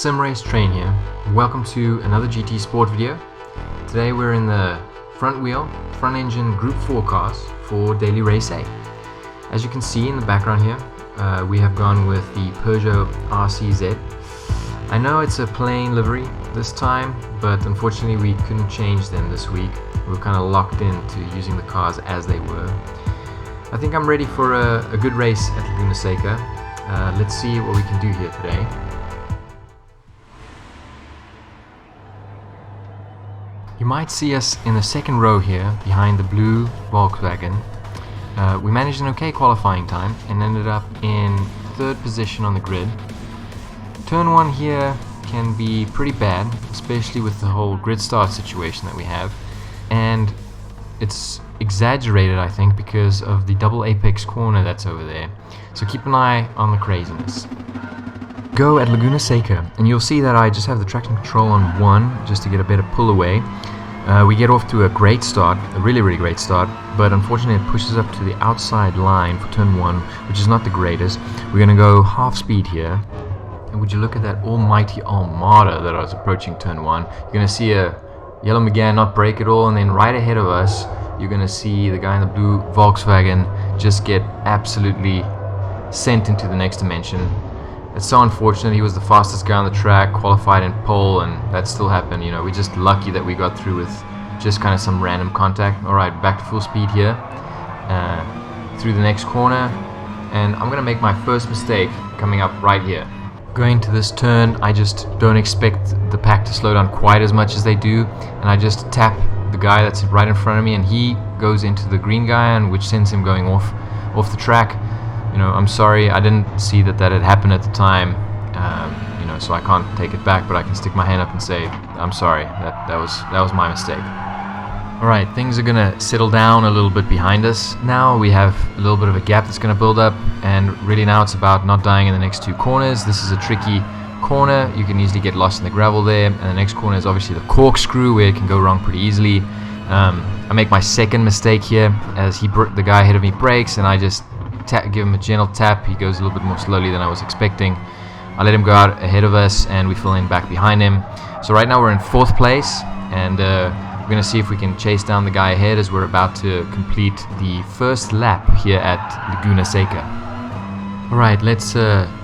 Sim Race Train here. Welcome to another GT Sport video. Today we're in the front wheel, front engine Group 4 cars for Daily Race A. As you can see in the background here, we have gone with the Peugeot RCZ. I know it's a plain livery this time, but unfortunately we couldn't change them this week. We were kind of locked into using the cars as they were. I think I'm ready for a good race at Laguna Seca. Let's see what we can do here today. You might see us in the second row here behind the blue Volkswagen. We managed an okay qualifying time and ended up in third position on the grid. Turn 1 here can be pretty bad, especially with the whole grid start situation that we have, and it's exaggerated I think because of the double apex corner that's over there, so keep an eye on the craziness. Go at Laguna Seca and you'll see that I just have the traction control on 1 just to get a better pull away. We get off to a great start, a really great start, but unfortunately it pushes up to the outside line for turn 1, which is not the greatest. We're going to go half speed here, and would you look at that almighty armada that I was approaching turn 1. You're going to see a yellow McGann not brake at all, and then right ahead of us you're going to see the guy in the blue Volkswagen just get absolutely sent into the next dimension. It's so unfortunate. He was the fastest guy on the track, qualified in pole, and that still happened. You know, we're just lucky that we got through with just kind of some random contact. Alright, back to full speed here, through the next corner, and I'm going to make my first mistake coming up right here. Going to this turn, I just don't expect the pack to slow down quite as much as they do, and I just tap the guy that's right in front of me, and he goes into the green guy, and which sends him going off the track. You know, I'm sorry, I didn't see that had happened at the time, you know, so I can't take it back, but I can stick my hand up and say, I'm sorry, that was my mistake. Alright, things are gonna settle down a little bit behind us. Now we have a little bit of a gap that's gonna build up, and really now it's about not dying in the next 2 corners. This is a tricky corner, you can easily get lost in the gravel there, and the next corner is obviously the corkscrew where it can go wrong pretty easily. I make my second mistake here as the guy ahead of me brakes, and I just give him a gentle tap. He goes a little bit more slowly than I was expecting. I let him go out ahead of us and we fill in back behind him. So right now we're in 4th place, and we're going to see if we can chase down the guy ahead as we're about to complete the first lap here at Laguna Seca. Alright, let's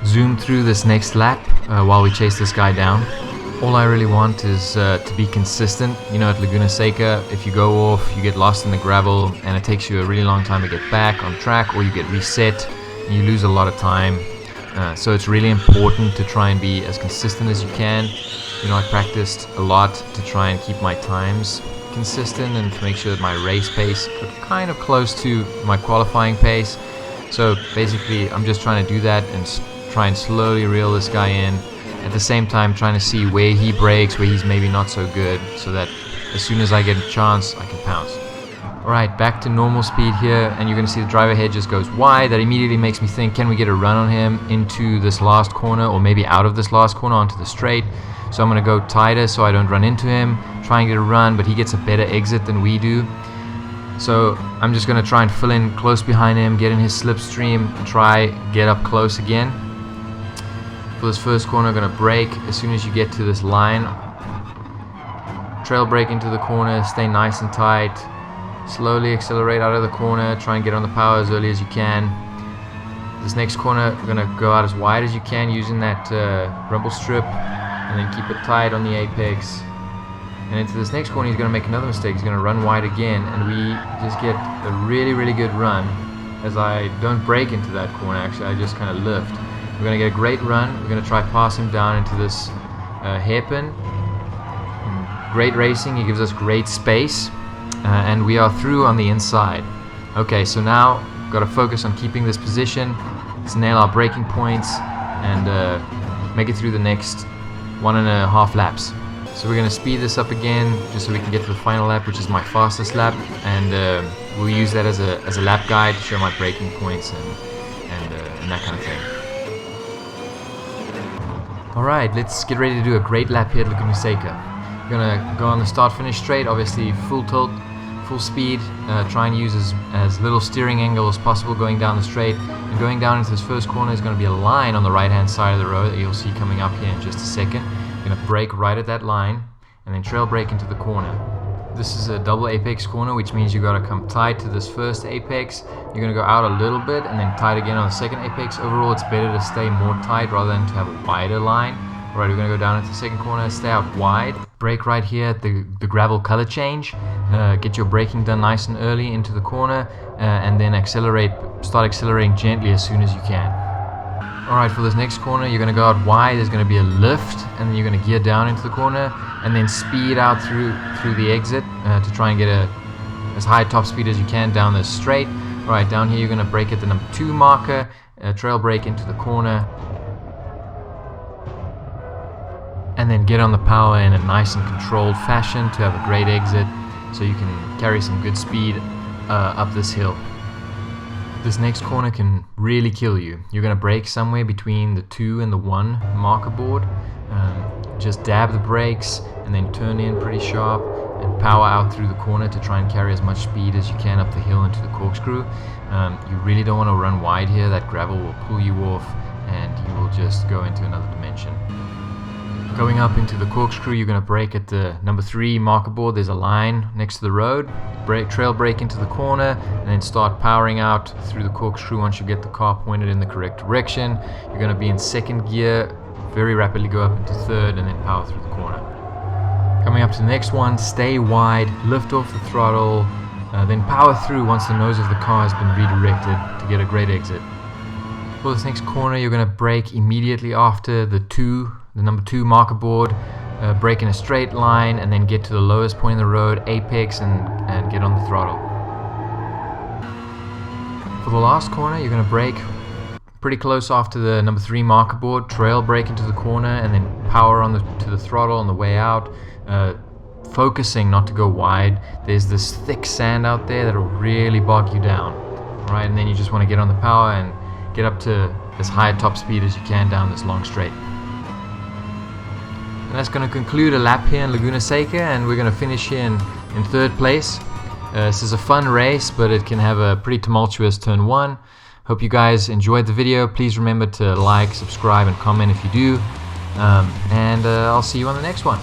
zoom through this next lap while we chase this guy down. All I really want is to be consistent. You know, at Laguna Seca, if you go off, you get lost in the gravel and it takes you a really long time to get back on track, or you get reset and you lose a lot of time. So it's really important to try and be as consistent as you can. You know, I practiced a lot to try and keep my times consistent and to make sure that my race pace got kind of close to my qualifying pace. So basically I'm just trying to do that and try and slowly reel this guy in. At the same time trying to see where he breaks, where he's maybe not so good, so that as soon as I get a chance I can pounce. Alright, back to normal speed here, and you're going to see the driver head just goes wide. That immediately makes me think, can we get a run on him into this last corner, or maybe out of this last corner onto the straight? So I'm going to go tighter so I don't run into him, try and get a run, but he gets a better exit than we do. So I'm just going to try and fill in close behind him, get in his slipstream, and try get up close again. For this first corner, I'm going to brake as soon as you get to this line. Trail brake into the corner, stay nice and tight. Slowly accelerate out of the corner, try and get on the power as early as you can. This next corner, you're going to go out as wide as you can using that rumble strip, and then keep it tight on the apex. And into this next corner, he's going to make another mistake. He's going to run wide again, and we just get a really good run as I don't brake into that corner. Actually, I just kind of lift. We're going to get a great run. We're going to try pass him down into this hairpin. Great racing. He gives us great space. And we are through on the inside. Okay, so now we've got to focus on keeping this position. Let's nail our braking points and make it through the next 1.5 laps. So we're going to speed this up again just so we can get to the final lap, which is my fastest lap. And we'll use that as a lap guide to show my braking points and that kind of thing. Alright, let's get ready to do a great lap here at Laguna Seca. We're going to go on the start-finish straight, obviously full tilt full speed, try and use as little steering angle as possible going down the straight. And going down into this first corner is going to be a line on the right hand side of the road that you'll see coming up here in just a second. You're going to brake right at that line and then trail brake into the corner. This is a double apex corner, which means you got to come tight to this first apex. You're going to go out a little bit and then tight again on the second apex. Overall, it's better to stay more tight rather than to have a wider line. Alright, we're going to go down into the second corner, stay out wide, brake right here at the gravel color change, get your braking done nice and early into the corner, and then start accelerating gently as soon as you can. Alright, for this next corner, you're going to go out wide, there's going to be a lift, and then you're going to gear down into the corner, and then speed out through the exit to try and get as high top speed as you can down this straight. Alright, down here you're going to brake at the number 2 marker, trail brake into the corner, and then get on the power in a nice and controlled fashion to have a great exit so you can carry some good speed up this hill. This next corner can really kill you. You're going to brake somewhere between the 2 and the 1 marker board. Just dab the brakes and then turn in pretty sharp and power out through the corner to try and carry as much speed as you can up the hill into the corkscrew. You really don't want to run wide here. That gravel will pull you off and you will just go into another dimension. Going up into the corkscrew, you're going to brake at the number 3 marker board. There's a line next to the road. Trail brake into the corner and then start powering out through the corkscrew. Once you get the car pointed in the correct direction, you're going to be in 2nd gear, very rapidly go up into 3rd and then power through the corner. Coming up to the next one, stay wide, lift off the throttle, then power through once the nose of the car has been redirected to get a great exit. For this next corner, you're going to brake immediately after the number 2 marker board, brake in a straight line and then get to the lowest point in the road, apex, and get on the throttle. For the last corner, you're going to brake pretty close after the number 3 marker board, trail brake into the corner and then power to the throttle on the way out, focusing not to go wide. There's this thick sand out there that will really bog you down. Alright, and then you just want to get on the power and get up to as high a top speed as you can down this long straight. And that's going to conclude a lap here in Laguna Seca, and we're going to finish here in 3rd place. This is a fun race, but it can have a pretty tumultuous turn 1. Hope you guys enjoyed the video. Please remember to like, subscribe, and comment if you do. And I'll see you on the next one.